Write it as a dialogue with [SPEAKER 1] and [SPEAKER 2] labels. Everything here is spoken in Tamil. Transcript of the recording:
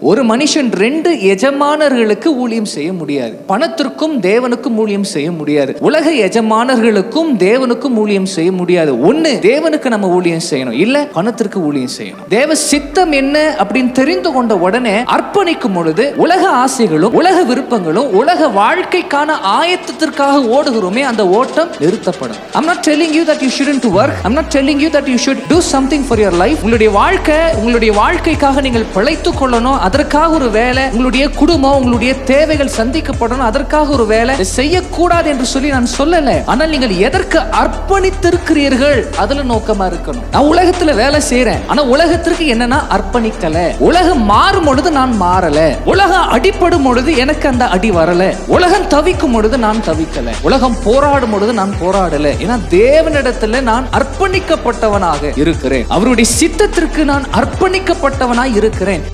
[SPEAKER 1] ஒரு மனுஷன் 2 எஜமானர்களுக்கு ஊழியம் செய்ய முடியாது. பணத்திற்கும் தேவனுக்கும் ஊழியம் செய்ய முடியாது. உலக எஜமானர்களுக்கும் தேவனுக்கும் ஊழியம் செய்ய முடியாது. ஒண்ணு தேவனுக்கு நம்ம ஊழியம் செய்யணும், இல்ல பணத்திற்கு ஊழியம் செய்யணும். தேவ சித்தம் என்ன அப்படின்னு தெரிந்து கொண்ட உடனே அர்ப்பணிக்கும் பொழுது உலக ஆசைகளும் உலக விருப்பங்களும் உலக வாழ்க்கைக்கான ஆயத்தத்திற்காக ஓடுகிறோமே, அந்த ஓட்டம் நிறுத்தப்படும். I'm not telling you that you shouldn't work. I'm not telling you that you should do something for your life. உங்களுடைய வாழ்க்கைக்காக நீங்கள் பிழைத்துக் கொள்ளணும், அதற்காக ஒரு வேலை, உங்களுடைய குடும்பம் உங்களுடைய தேவைகள் சந்திக்கப்படணும், அதற்காக ஒரு வேலை செய்யக்கூடாது என்று சொல்லி நான் சொல்லல. ஆனால் நீங்கள் எதற்கு அர்ப்பணித்திருக்கிறீர்கள் அதுல நோக்கமா இருக்கணும். நான் உலகத்துல வேலை செய்யறேன், ஆனா உலகத்திற்கு என்னன்னா அர்ப்பணிக்கல. உலகம் மாறும் பொழுது நான் மாறல. உலகம் அடிபடும் பொழுது எனக்கு அந்த அடி வரல. உலகம் தவிக்கும் பொழுது நான் தவிக்கல. உலகம் போராடும் பொழுது நான் போராடல. ஏன்னா தேவனிடத்துல நான் அர்ப்பணிக்கப்பட்டவனாக இருக்கிறேன். அவருடைய சித்தத்திற்கு நான் அர்ப்பணிக்கப்பட்டவனாய் இருக்கிறேன்.